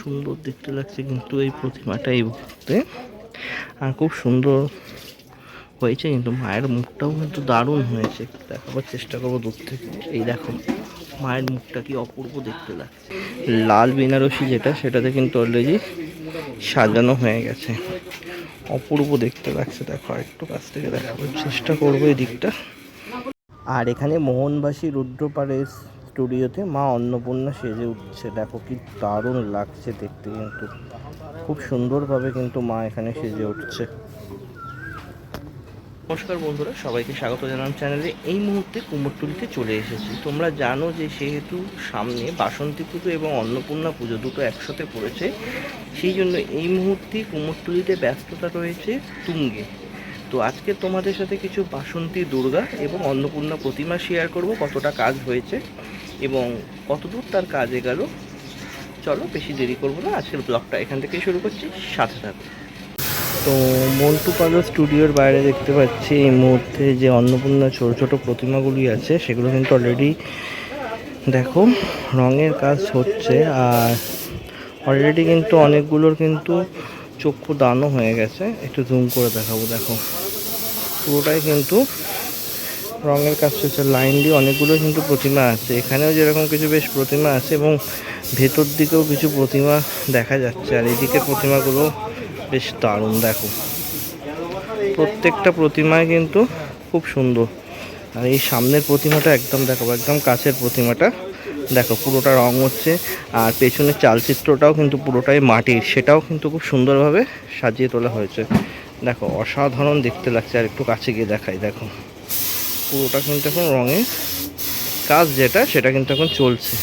সুন্দর দেখতে লাগছে কিন্তু এই প্রতিমাটা এই মুহূর্তে, আর খুব সুন্দর হয়েছে কিন্তু মায়ের মুখটাও কিন্তু দারুণ হয়েছে। দেখাবার চেষ্টা করবো দূর থেকে। এই দেখো মায়ের মুখটা কি অপূর্ব দেখতে লাগছে। লাল বেনারসি যেটা, সেটাতে কিন্তু অলরেডি সাজানো হয়ে গেছে, অপূর্ব দেখতে লাগছে। দেখো একটু কাছ থেকে দেখাবার চেষ্টা করবো এই দিকটা। আর এখানে মোহনবাসী রুদ্রপাড়ের স্টুডিওতে মা অন্নপূর্ণা সেজে উঠছে। দেখো কি দারুণ লাগছে দেখতে, কিন্তু খুব সুন্দরভাবে কিন্তু মা এখানে সেজে উঠছে। নমস্কার বন্ধুরা, সবাইকে স্বাগত জানাম চ্যানেলে। এই মুহূর্তে কুমোরটুলিতে চলে এসেছি। তোমরা জানো যে সেহেতু সামনে বাসন্তী পুজো এবং অন্নপূর্ণা পুজো দুটো একসাথে পড়েছে, সেই জন্য এই মুহূর্তে কুমোরটুলিতে ব্যস্ততা রয়েছে তুঙ্গে। তো আজকে তোমাদের সাথে কিছু বাসন্তী দুর্গা এবং অন্নপূর্ণা প্রতিমা শেয়ার করব, কতটা কাজ হয়েছে এবং কতদূর তার কাজ এগেল। চলো বেশি দেরি করবো না, আজকের ব্লগটা এখান থেকেই শুরু করছি, সাথে থাকো। তো মন্টু পালো স্টুডিওর বাইরে দেখতে পাচ্ছি এই মুহূর্তে যে অন্নপূর্ণা ছোট ছোট প্রতিমাগুলি আছে, সেগুলো কিন্তু অলরেডি দেখো রঙের কাজ হচ্ছে। আর অলরেডি কিন্তু অনেকগুলোর কিন্তু চক্ষু দানও হয়ে গেছে। একটু জুম করে দেখাবো, দেখো পুরোটাই কিন্তু রঙের কাজ হচ্ছে। লাইন দিয়ে অনেকগুলো কিন্তু প্রতিমা আছে, এখানেও যেরকম কিছু বেশ প্রতিমা আছে এবং ভেতর দিকেও কিছু প্রতিমা দেখা যাচ্ছে। আর এদিকে প্রতিমাগুলো বেশ দারুণ, দেখো প্রত্যেকটা প্রতিমায় কিন্তু খুব সুন্দর। আর এই সামনের প্রতিমাটা একদম দেখো, একদম কাছের প্রতিমাটা দেখো পুরোটা রং হচ্ছে। আর পেছনের চালচিত্রটাও কিন্তু পুরোটাই মাটির, সেটাও কিন্তু খুব সুন্দরভাবে সাজিয়ে তোলা হয়েছে। দেখো অসাধারণ দেখতে লাগছে। আর একটু কাছে গিয়ে দেখাই, দেখো পুরোটা কিন্তু এখন রঙের কাজ যেটা, সেটা কিন্তু এখন চলছে।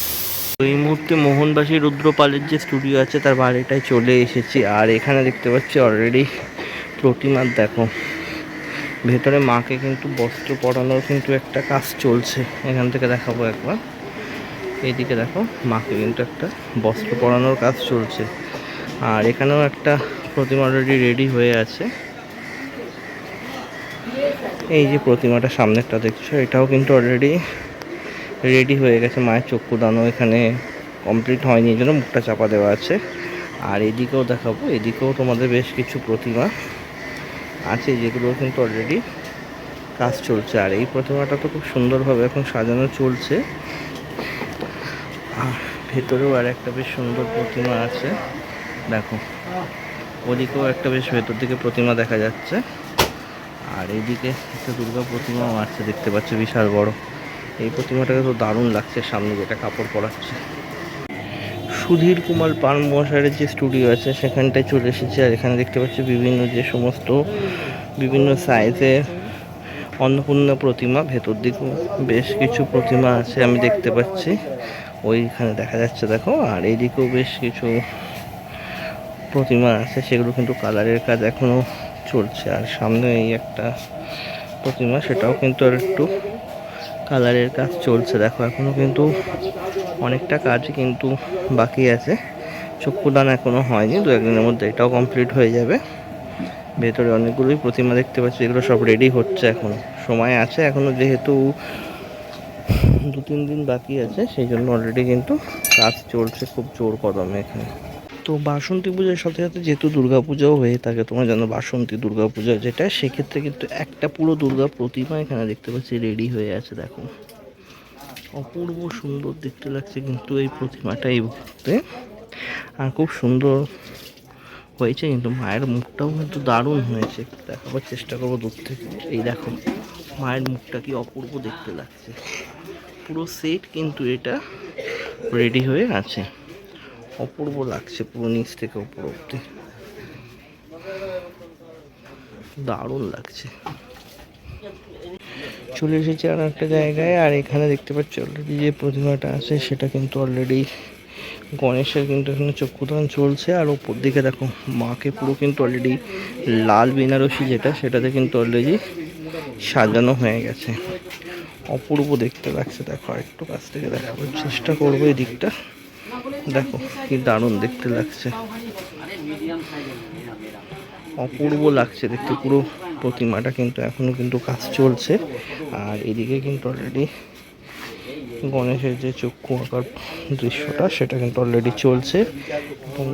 তো এই মুহূর্তে মোহনবাসী রুদ্রপালের যে স্টুডিও আছে তার বাড়িটায় চলে এসেছি। আর এখানে দেখতে পাচ্ছি অলরেডি প্রতিমার দেখো ভেতরে মাকে কিন্তু বস্ত্র পরানোর কিন্তু একটা কাজ চলছে। এখান থেকে দেখাবো একবার, এইদিকে দেখো মাকে কিন্তু একটা বস্ত্র পরানোর কাজ চলছে। আর এখানেও একটা প্রতিমা অলরেডি রেডি হয়ে আছে। এই যে প্রতিমাটা সামনেরটা দেখছো, এটাও কিন্তু অলরেডি রেডি হয়ে গেছে। মায়ের চক্ষুদানও এখানে কমপ্লিট হয়নি, এই জন্য মুখটা চাপা দেওয়া আছে। আর এদিকেও দেখাবো, এদিকেও তোমাদের বেশ কিছু প্রতিমা আছে যেগুলো কিন্তু অলরেডি কাজ চলছে। আর এই প্রতিমাটা তো খুব সুন্দরভাবে এখন সাজানো চলছে। আর ভেতরেও আর একটা বেশ সুন্দর প্রতিমা আছে, দেখো ওদিকেও একটা বেশ ভেতর দিকে প্রতিমা দেখা যাচ্ছে। আর এইদিকে একটা দুর্গা প্রতিমাও আছে দেখতে পাচ্ছি, বিশাল বড়। এই প্রতিমাটাকে তো দারুণ লাগছে, সামনে যেটা কাপড় পরাচ্ছে। সুধীর কুমার পান মশাইয়ের যে স্টুডিও আছে সেখানটায় চলে এসেছি। আর এখানে দেখতে পাচ্ছি বিভিন্ন যে সমস্ত বিভিন্ন সাইজের অন্নপূর্ণা প্রতিমা, ভেতর দিকেও বেশ কিছু প্রতিমা আছে আমি দেখতে পাচ্ছি, ওইখানে দেখা যাচ্ছে দেখো। আর এইদিকেও বেশ কিছু প্রতিমা আছে, সেগুলো কিন্তু কালারের কাজ এখনও চলছে। আর সামনে এই একটা প্রতিমা, সেটাও কিন্তু আর একটু কালারের কাজ চলছে। দেখো এখনও কিন্তু অনেকটা কাজ কিন্তু বাকি আছে, চক্ষুদান এখনও হয়নি, দু একদিনের মধ্যে এটাও কমপ্লিট হয়ে যাবে। ভেতরে অনেকগুলোই প্রতিমা দেখতে পাচ্ছি, এগুলো সব রেডি হচ্ছে, এখনও সময় আছে এখনও, যেহেতু 2-3 দিন বাকি আছে, সেই জন্য অলরেডি কিন্তু কাজ চলছে খুব জোর কদমে এখানে। তো বাসন্তী পূজার সাথে সাথে যেহেতু দুর্গা পূজাও হয়ে থাকে, তোমরা জানো বাসন্তী দুর্গা পূজা যেটা, সেক্ষেত্রে কিন্তু একটা পুরো দুর্গা প্রতিমা এখানে দেখতে পাচ্ছি রেডি হয়ে আছে। দেখো অপূর্ব সুন্দর দেখতে লাগছে কিন্তু এই প্রতিমাটা এই মুহূর্তে, আর খুব সুন্দর হয়েছে কিন্তু মায়ের মুখটাও কিন্তু দারুণ হয়েছে। দেখাবার চেষ্টা করবো দূর থেকে। এই দেখো মায়ের মুখটা কি অপূর্ব দেখতে লাগছে। পুরো সেট কিন্তু এটা রেডি হয়ে আছে, অপূর্ব লাগছে পুরো নিচ থেকে উপর অব্দি, দারুণ লাগছে। চলে এসেছি আর একটা জায়গায়। আর এখানে দেখতে পাচ্ছি অলরেডি যে প্রতিমাটা আছে সেটা কিন্তু অলরেডি গণেশের কিন্তু এখানে চক্ষুদান চলছে। আর ওপর দিকে দেখো মাকে পুরো কিন্তু অলরেডি লাল বেনারসি যেটা, সেটাতে কিন্তু অলরেডি সাজানো হয়ে গেছে, অপূর্ব দেখতে লাগছে। দেখো একটু কাছ থেকে দেখাবার চেষ্টা করবো এই দিকটা, দেখো কি দারুণ দেখতে লাগছে, অপূর্ব লাগছে দেখতে পুরো প্রতিমাটা। কিন্তু এখনো কিন্তু কাজ চলছে। আর এদিকে কিন্তু অলরেডি গণেশের যে চক্ষু আঁকার দৃশ্যটা সেটা কিন্তু অলরেডি চলছে এবং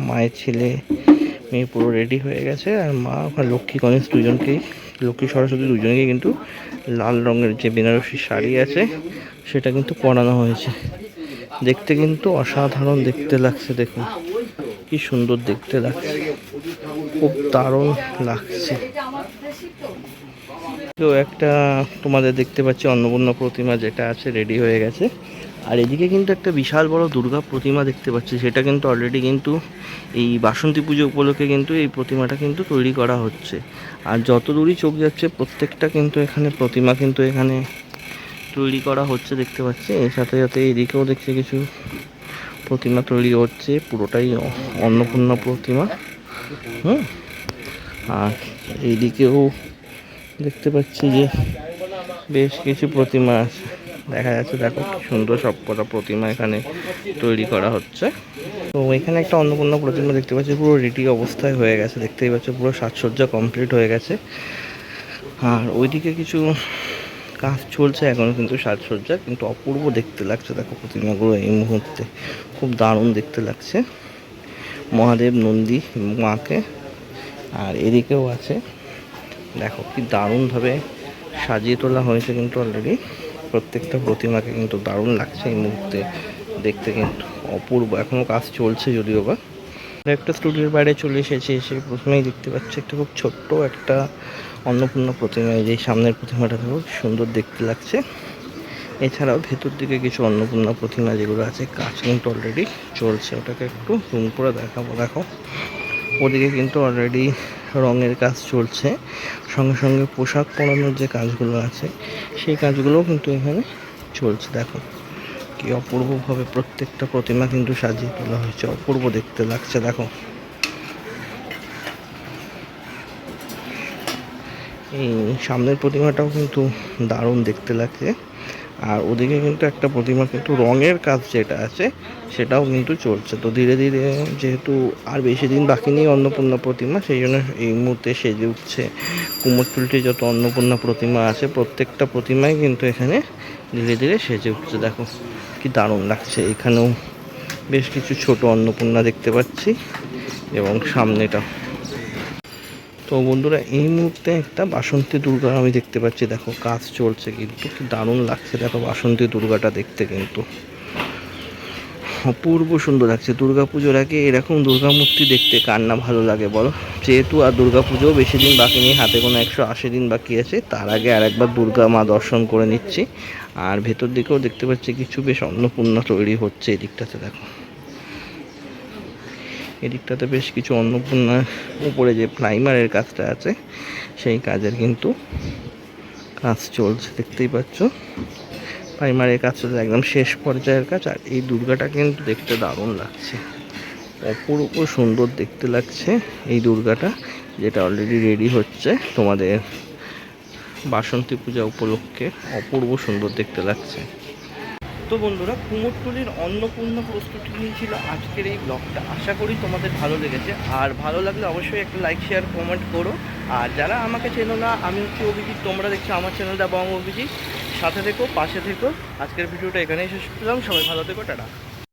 মায়ের ছেলে মেয়ে পুরো রেডি হয়ে গেছে। আর মা ওখানে লক্ষ্মী গণেশ দুজনকেই, লক্ষ্মী সরস্বতী দুজনকেই কিন্তু লাল রঙের যে বেনারসি শাড়ি আছে সেটা কিন্তু পরানো হয়েছে। দেখতে কিন্তু অসাধারণ দেখতে লাগছে, দেখুন কি সুন্দর দেখতে লাগছে, খুব দারুণ লাগছে। তো একটা তোমাদের দেখতে পাচ্ছি অন্নপূর্ণা প্রতিমা যেটা আছে রেডি হয়ে গেছে। আর এদিকে কিন্তু একটা বিশাল বড় দুর্গা প্রতিমা দেখতে পাচ্ছি, সেটা কিন্তু অলরেডি কিন্তু এই বাসন্তী পুজো উপলক্ষে কিন্তু এই প্রতিমাটা কিন্তু তৈরি করা হচ্ছে। আর যত দূরই চোখ যাচ্ছে প্রত্যেকটা কিন্তু এখানে প্রতিমা কিন্তু এখানে তৈরি করা হচ্ছে দেখতে পাচ্ছি। এর সাথে সাথে এদিকেও দেখছি কিছু প্রতিমা তৈরি হচ্ছে, পুরোটাই অন্নপূর্ণা প্রতিমা। আর এইদিকেও দেখতে পাচ্ছি যে বেশ কিছু প্রতিমা আছে, দেখা যাচ্ছে। দেখো কি সুন্দর সব কটা প্রতিমা এখানে তৈরি করা হচ্ছে। তো এখানে একটা অন্নপূর্ণা প্রতিমা দেখতে পাচ্ছি, পুরো রেডি অবস্থায় হয়ে গেছে, দেখতেই পাচ্ছ পুরো সাজসজ্জা কমপ্লিট হয়ে গেছে। আর ওইদিকে কিছু কাজ চলছে এখনও কিন্তু সাজসজ্জা, কিন্তু অপূর্ব দেখতে লাগছে। দেখো প্রতিমাগুলো এই মুহূর্তে খুব দারুণ দেখতে লাগছে, মহাদেব নন্দী মাকে। আর এদিকেও আছে, দেখো কি দারুণভাবে সাজিয়ে তোলা হয়েছে কিন্তু অলরেডি প্রত্যেকটা প্রতিমাকে, কিন্তু দারুণ লাগছে এই মুহূর্তে দেখতে, কিন্তু অপূর্ব। এখনও কাজ চলছে যদিও বা। একটা স্টুডিওর বাইরে চলে এসেছি, এসে প্রথমেই দেখতে পাচ্ছি একটা খুব ছোট্ট একটা অন্নপূর্ণা প্রতিমা। যে সামনের প্রতিমাটা খুব সুন্দর দেখতে লাগছে। এছাড়াও ভেতর দিকে কিছু অন্নপূর্ণা প্রতিমা যেগুলো আছে কাজ কিন্তু অলরেডি চলছে, ওটাকে একটু জুম করে দেখাবো। দেখো ওদিকে কিন্তু অলরেডি রঙের কাজ চলছে, সঙ্গে সঙ্গে পোশাক পরানোর যে কাজগুলো আছে সেই কাজগুলোও কিন্তু এখানে চলছে। দেখো কি অপূর্বভাবে প্রত্যেকটা প্রতিমা কিন্তু সাজিয়ে তোলা হয়েছে, অপূর্ব দেখতে লাগছে। দেখো এই সামনের প্রতিমাটাও কিন্তু দারুণ দেখতে লাগছে। আর ওদিকে কিন্তু একটা প্রতিমা কিন্তু রঙের কাজ যেটা আছে সেটাও কিন্তু চলছে। তো ধীরে ধীরে যেহেতু আর বেশি দিন বাকি নেই অন্নপূর্ণা প্রতিমা, সেই জন্য এই মুহূর্তে সেজে উঠছে কুমোরটুলিতে যত অন্নপূর্ণা প্রতিমা আছে প্রত্যেকটা প্রতিমাই কিন্তু এখানে ধীরে ধীরে সেজে উঠছে। দেখো কি দারুণ লাগছে। এখানেও বেশ কিছু ছোট অন্নপূর্ণা দেখতে পাচ্ছি এবং সামনেটা। তো বন্ধুরা এই মুহূর্তে একটা বাসন্তী দুর্গা আমি দেখতে পাচ্ছি, দেখো কাজ চলছে কিন্তু কি দারুণ লাগছে। দেখো বাসন্তী দুর্গাটা দেখতে কিন্তু অপূর্ব সুন্দর লাগছে। দুর্গা পুজোর আগে এরকম দুর্গা মূর্তি দেখতে কার না ভালো লাগে বলো। যেহেতু আর দুর্গা পুজোও বেশি দিন বাকি নেই, হাতে কোনো 180 দিন বাকি আছে, তার আগে আরেকবার দুর্গা মা দর্শন করে নিচ্ছি। আর ভেতর দিকেও দেখতে পাচ্ছি কিছু বেশ অন্নপূর্ণা তৈরি হচ্ছে এদিকটাতে। দেখো এদিকটাতে বেশ কিছু অন্নপূর্ণার উপরে যে প্রাইমারের কাজটা আছে সেই কাজের কিন্তু কাজ চলছে, দেখতেই পাচ্ছ। প্রাইমারের কাজ চলছে, একদম শেষ পর্যায়ের কাজ। আর এই দুর্গাটা কিন্তু দেখতে দারুণ লাগছে, অপূর্ব সুন্দর দেখতে লাগছে এই দুর্গাটা, যেটা অলরেডি রেডি হচ্ছে তোমাদের বাসন্তী পূজা উপলক্ষে। অপূর্ব সুন্দর দেখতে লাগছে। তো বন্ধুরা কুমোরটুলির অন্নপূর্ণা প্রস্তুতি নিয়েছিল আজকের এই ব্লগটা, আশা করি তোমাদের ভালো লেগেছে। আর ভালো লাগলে অবশ্যই একটা লাইক শেয়ার কমেন্ট করো। আর যারা আমাকে চেনো না, আমি হচ্ছে অভিজিৎ, তোমরা দেখছো আমার চ্যানেলটা বং অভিজিৎ। সাথে থেকো, পাশে থেকো। আজকের ভিডিওটা এখানেই শেষ করলাম, সবাই ভালো থেকো, টাটা।